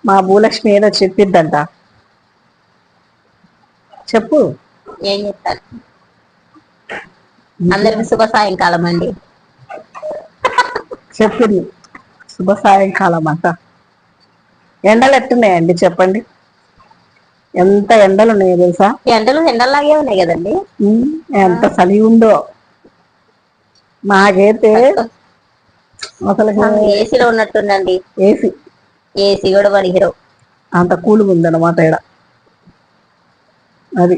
మా భూలక్ష్మి ఏదో చెప్పిద్దంట, చెప్పు. ఏం చెప్తారు? అందరికి శుభ సాయంకాలం అండి. చెప్పింది శుభ సాయంకాలం అంట. ఎండలు ఎట్టున్నాయండి చెప్పండి? ఎంత ఎండలు ఉన్నాయో తెలుసా? ఎండలు ఎండల్లాగే ఉన్నాయి కదండి. ఎంత చలి ఉందో మాకైతే. అసలు ఏసీలో ఉన్నట్టుందండి. ఏసీ కూడా పనికిరావు, అంత కూలుగా ఉందన్నమాట ఇక్కడ. అది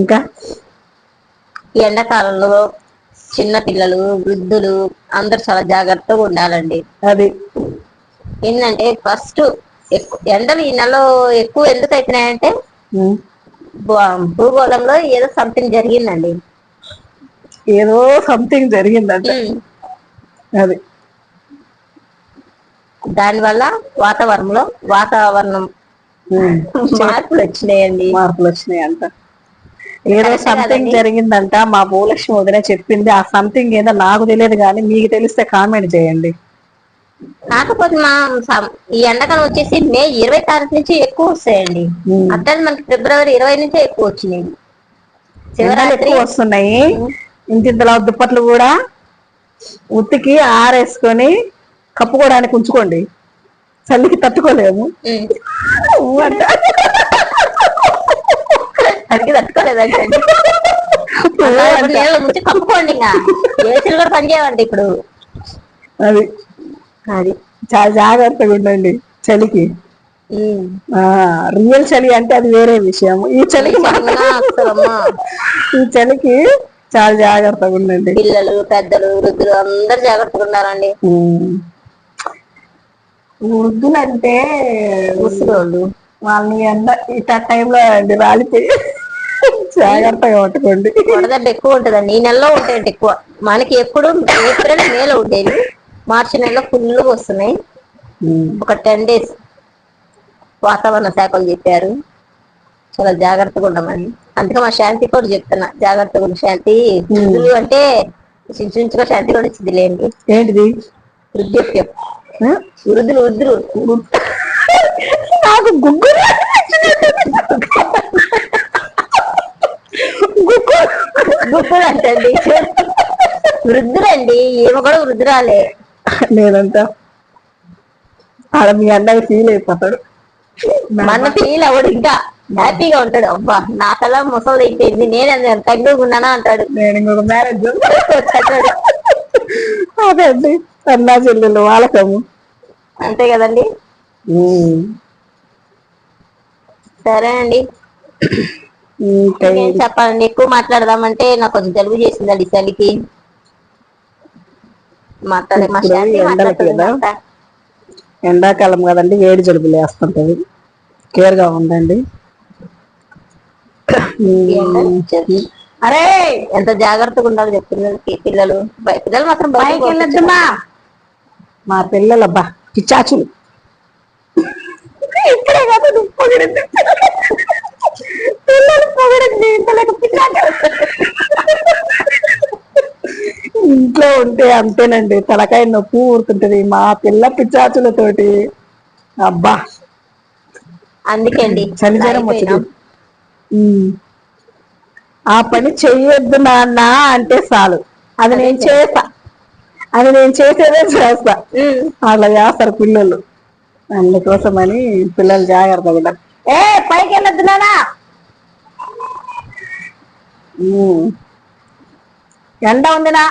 ఇంకా ఈ ఎండాకాలంలో చిన్న పిల్లలు, వృద్ధులు అందరు చాలా జాగ్రత్తగా ఉండాలండి. అది ఏంటంటే ఫస్ట్ ఎండలు ఈ నెలలో ఎక్కువ ఎందుకు అవుతున్నాయంటే భూగోళంలో ఏదో సంథింగ్ జరిగిందండి. ఏదో సంథింగ్ జరిగిందంటే అది దానివల్ల వాతావరణం మార్పులు వచ్చినాయంట. ఏదో సంథింగ్ జరిగిందంట. మా భూలక్ష్మి వదిన చెప్పింది. ఆ సంథింగ్ ఏదో నాకు తెలియదు, కానీ మీకు తెలిస్తే కామెంట్ చేయండి. కాకపోతే ఈ ఎండాకాలం వచ్చేసి మే 20 తారీఖు నుంచి ఎక్కువ వస్తాయండి. అట్లా మనకి ఫిబ్రవరి 20 నుంచే ఎక్కువ వచ్చినాయి. ఎక్కువ వస్తున్నాయి. ఇంతింతలా దుప్పట్లు కూడా ఉత్తికి ఆరేసుకొని కప్పుకోవడానికి ఉంచుకోండి, చలికి తట్టుకోలేము. తట్టుకోలేదండి. కప్పుకోండి, ఇంకా ఏసీలు కూడా పనిచేయవండి ఇప్పుడు. అది చాలా జాగ్రత్తగా ఉండండి చలికి. రియల్ చలి అంటే అది వేరే విషయం. ఈ చలికి చాలా జాగ్రత్తగా ఉండండి. పిల్లలు, పెద్దలు, వృద్ధులు అందరు జాగ్రత్తగా ఉండాలండి. వృద్ధులంటే ముసలోళ్ళు వాళ్ళని ఎండ ఇట టైంలో అండి రాలిపోయి జాగ్రత్తగా పట్టుకోండి. వడదెబ్బ ఎక్కువ ఉంటుందండి ఈ నెలలో. ఉంటాయండి ఎక్కువ. మనకి ఎప్పుడు ఏప్రిల్ మేలో ఉండేది, మార్చి నెలలో ఫుల్ వస్తున్నాయి. ఒక 10 days వాతావరణ శాఖలు చెప్పారు చాలా జాగ్రత్తగా ఉండమని. అందుకే మా శాంతి కూడా చెప్తున్నా, జాగ్రత్తగా ఉండి శాంతి. వృద్ధులు అంటే చించుగా శాంతి కూడా ఇచ్చింది లేండి. ఏంటిది? వృద్ధాప్యం. వృద్ధులు నాకు గుగ్గురు అంటే వృద్ధులండి. ఏమో కూడా వృద్ధురాలే. నేనంతా ఆడ మీ అన్నయ్య ఫీల్ అయిపోతాడు. మన ఫీల్ అవ్వడు, ఇంకా హ్యాపీగా ఉంటాడు. అబ్బా నాకలా ముసలి అయిపోయింది, నేను తగ్గుగా ఉన్నానా అంటాడు. నేను ఇంకొక మ్యారేజ్ అదే అండి, అన్నా చెల్లెలు వాళ్ళకము అంతే కదండి. సరే అండి, చెప్పాలండి. ఎక్కువ మాట్లాడదామంటే నాకు కొంచెం జలుబు చేసిందండి చలికి. ఎండాకాలం కదండి, వేడి జలుబులు వేస్తుంటది. కేర్గా ఉండండి. అరే ఎంత జాగ్రత్తగా ఉండాలి చెప్తున్నది. పిల్లలు మాత్రం బయటకు వెళ్ళొద్దమ్మా. మా పిల్లలబ్బా పిచ్చాచులు. ఇప్పుడే కదా పొగిడింది, పిల్లలు పొగిడింది. ఇంట్లో ఉంటే అంతేనండి, తలకాయ నొప్పి ఊరుతుంటది మా పిల్ల పిచ్చాచులతోటి. అబ్బా అందుకే అండి చలిజ్వరం వచ్చింది. ఆ పని చెయ్యొద్దు నాన్న అంటే చాలు, అది నేను చేసేదే చేస్తా. అట్లా చేస్తారు పిల్లలు. అందుకోసమని పిల్లలు జాగ్రత్తగా ఉంటారు. పైకి వెళ్ళొద్దు నాన్న. ఎండ ఉందినా.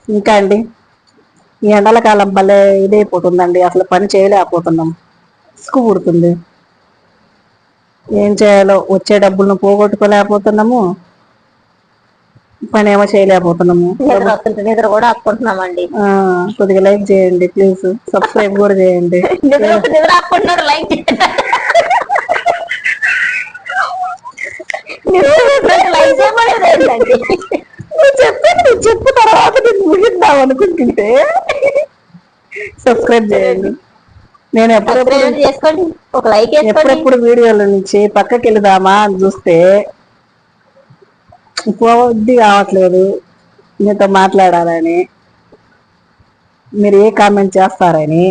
ఇంకా అండి, ఈ ఎండల కాలం భలే ఇదైపోతుందండి. అసలు పని చేయలేకపోతున్నాం, ఇసుకు పుడుతుంది. ఏం చేయాలో, వచ్చే డబ్బులను పోగొట్టుకోలేకపోతున్నాము, పని ఏమో చేయలేకపోతున్నాము. నిద్ర కూడా ఆపుకుంటున్నామండి. కొద్దిగా లైక్ చేయండి ప్లీజ్, సబ్స్క్రైబ్ కూడా చేయండి. చెప్పు తర్వాత నేను ముగిద్దాం అనుకుంటుంటే సబ్స్క్రైబ్ చేయండి. నేను ఎప్పుడెప్పుడు వీడియోల నుంచి పక్కకి వెళదామా అని చూస్తే పోవద్ది కావట్లేదు. మీతో మాట్లాడాలని, మీరు ఏ కామెంట్ చేస్తారని.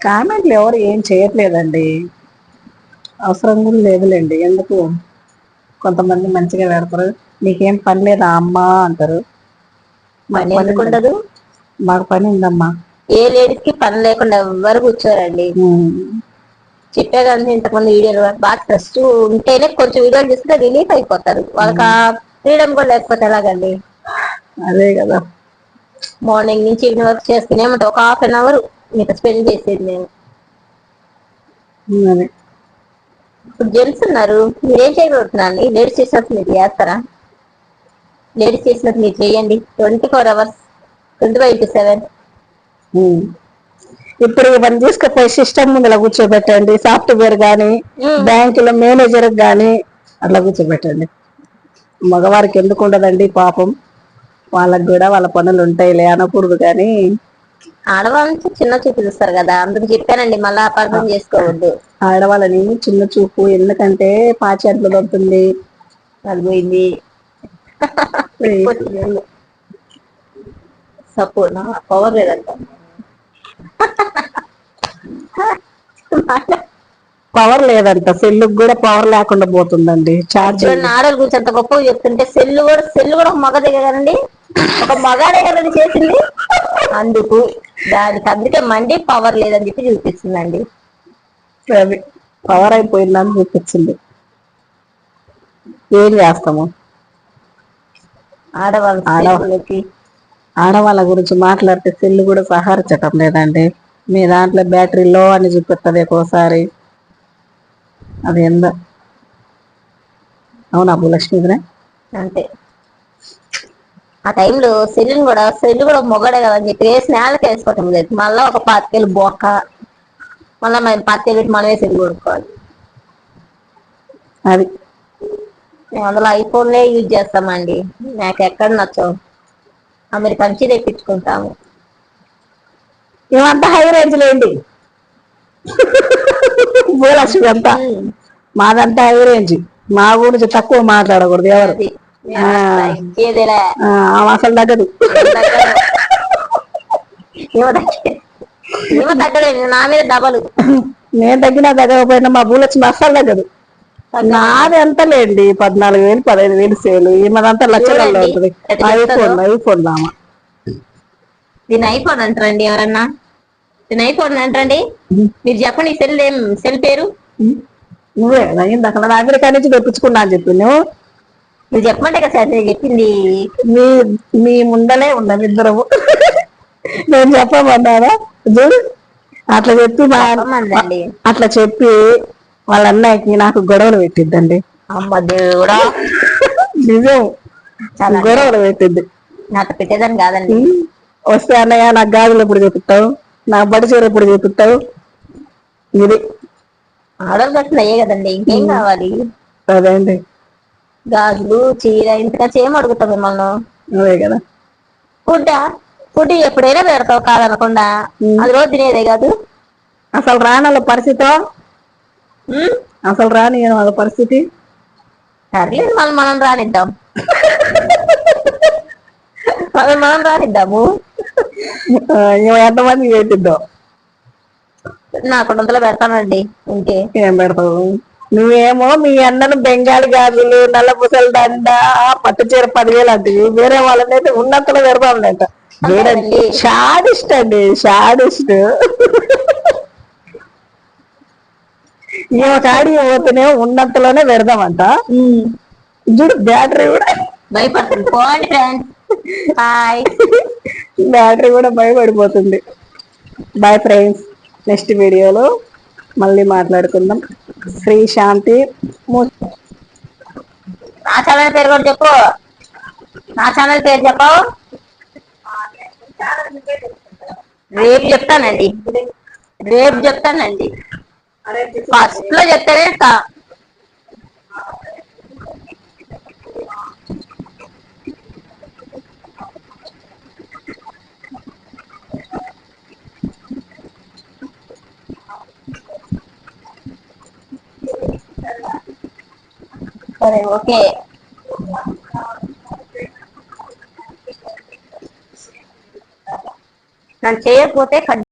కామెంట్లు ఎవరు ఏం చేయట్లేదండి, అవసరం కూడా లేదులేండి. ఎందుకు, కొంతమంది మంచిగా పెడతారు, నీకేం పని లేదా అమ్మా అంటారు. మాకు పని పని ఎందుకు ఉందమ్మా, ఉండదు? మాకు పని ఉందమ్మా. ఏ లేడీస్ కి పని లేకుండా ఎవ్వరు కూర్చోరండి. చెప్పే కానీ ఇంతకుముందు వీడియోలు బాగా ట్రస్ట్ ఉంటేనే కొంచెం వీడియోలు చూస్తే రిలీఫ్ అయిపోతారు. వాళ్ళకి ఆ ఫ్రీడమ్ కూడా లేకపోతే ఎలాగండి? అదే కదా, మార్నింగ్ నుంచి ఈవినింగ్ వర్క్ చేస్తూనే ఉంటాం. ఒక హాఫ్ అన్ అవర్ మీతో స్పెండ్ చేసేది నేను. అదే. ఇప్పుడు జెంట్స్ ఉన్నారు, మీరేం చేయగలుగుతున్నారండి? లేడీస్ చేసినట్టు మీరు చేస్తారా? లేడీస్ చేసినట్టు మీరు చేయండి 24 hours 24/7. ఇప్పుడు ఇవన్నీ తీసుకుపోయి సిస్టమ్ ముందు ఇలా కూర్చోబెట్టండి, సాఫ్ట్వేర్ కానీ బ్యాంకులో మేనేజర్ కానీ అట్లా కూర్చోబెట్టండి. మగవారికి ఎందుకు ఉండదండి పాపం, వాళ్ళకి కూడా వాళ్ళ పనులు ఉంటాయిలే అనకూడదు కానీ. ఆడవాళ్ళని చిన్న చూపు చూస్తారు కదా, అందుకు చెప్పానండి, మళ్ళా అపార్థం చేసుకోవద్దు. ఆడవాళ్ళని చిన్న చూపు ఎందుకంటే పాచేట్లు దొరుకుతుంది, అది పోయింది. సపోర్ట్ పవర్ లేదంట. పవర్ లేదంట, సెల్లుకి కూడా పవర్ లేకుండా పోతుందండి ఛార్జింగ్. ఆడలు గురించి అంత గొప్పగా చెప్తుంటే సెల్లు కూడా ఒక మగదే కదండి, ఒక మగాడే కదండి చేసింది. అందుకే మండి పవర్ లేదని చెప్పి చూపిస్తుందండి. అది పవర్ అయిపోయిందని చూపించింది. ఏం చేస్తాము, ఆడవాళ్ళ గురించి మాట్లాడితే సెల్లు కూడా సహరించటం లేదండి. మీ దాంట్లో బ్యాటరీ లో అని చూపిస్తుంది ఒక్కోసారి, అది ఎందో. అవునా భూలక్ష్మిదినే అంతే. ఆ టైంలో సెల్లు కూడా మొగడే కదా అని చెప్పి స్నేహాలకి వేసుకోవటం లేదు. మళ్ళీ ఒక 25,000 బొక్క, మళ్ళీ 25,000 పెట్టి మనమే సెల్లు కొనుక్కోవాలి. అది మేము అందులో ఐఫోన్లే యూజ్ చేస్తామండి, నాకు ఎక్కడ నచ్చవు. అమెరికా నుంచి తెప్పించుకుంటాము. ఏమంతా హై రేంజ్ లేండి భూలక్ష్మి అంతా, మాదంతా హై రేంజ్. మా గురించి తక్కువ మాట్లాడకూడదు ఎవరు, అసలు తగ్గదు. నా మీద డబలు. నేను తగ్గినా తగ్గకపోయినా మా భూలక్ష్మి అస్సలు తగ్గదు. నాది ఎంత లేండి 14,000 15,000 సేలు, ఈమెదంతా లక్షలలో ఉంటుంది. ఐఫోన్ దామా. దీని ఐఫోన్ అంటారండి ఎవరన్నా? దీని ఐఫోన్ అంటారండి? మీరు చెప్పండి, సెల్ పేరు నువ్వే అక్కడ అమెరికా నుంచి తెప్పించుకున్నా అని చెప్పి నువ్వు చెప్పమంటే కదా సార్ నేను చెప్పింది. మీ ముందలే ఉన్నాం ఇద్దరము, నేను చెప్పమన్నారా చూడు. అట్లా చెప్పి వాళ్ళ అన్నయ్యకి నాకు గొడవలు పెట్టిద్దండి. అమ్మ దేవుడా, నిజం, గొడవలు పెట్టిద్ది. నాకు పెట్టేదాన్ని కాదండి. వస్తే అన్నయ్య నాకు గాజులు ఎప్పుడు చూపిస్తావు, నా బడి చీర ఎప్పుడు చూపిస్తావు, ఇది ఆడలు కట్టిన అయ్యే కదండి, ఇంకేం కావాలి? అదే అండి, గాజులు చీర ఇంతగా చేయమని అడుగుతాం మిమ్మల్ని. అదే కదా. ఫుడ్ ఎప్పుడైనా పెడతావు కాదనకుండా, అది రోజు తినేదే కాదు. అసలు రానోళ్ళ పరిస్థితి, అసలు రాని వాళ్ళ పరిస్థితి సర్లేదు, మనం రానిద్దాం. మనం రానిద్దాము. ఎంతమంది పెట్టిద్దాం, నా కుటుంబంలో పెడతానండి. ఇంకే ఏం పెడతావు నువ్వేమో, మీ అన్నను బెంగాలీ గాజులు, నల్ల పూసల దండ, పట్టు చీర 10,000 అంటివి. వేరే వాళ్ళనైతే ఉన్నంతలో పెడతాంట. చూడండి, షాడిస్ట్ అండి, షాడిస్ట్. కాడి పోతేనే ఉన్నంతలోనే పెడదామంట. చూడు బ్యాటరీ కూడా భయపడుతుంది. బ్యాటరీ కూడా భయపడిపోతుంది. బాయ్ ఫ్రెండ్స్, నెక్స్ట్ వీడియోలో మళ్ళీ మాట్లాడుకుందాం. శ్రీ శాంతి. నా ఛానల్ పేరు కూడా చెప్పు, నా ఛానల్ పేరు చెప్పు. రేపు చెప్తానండి, ఫస్ట్ లో చెప్తానే సరే, ఓకే. నన్ను చేయకపోతే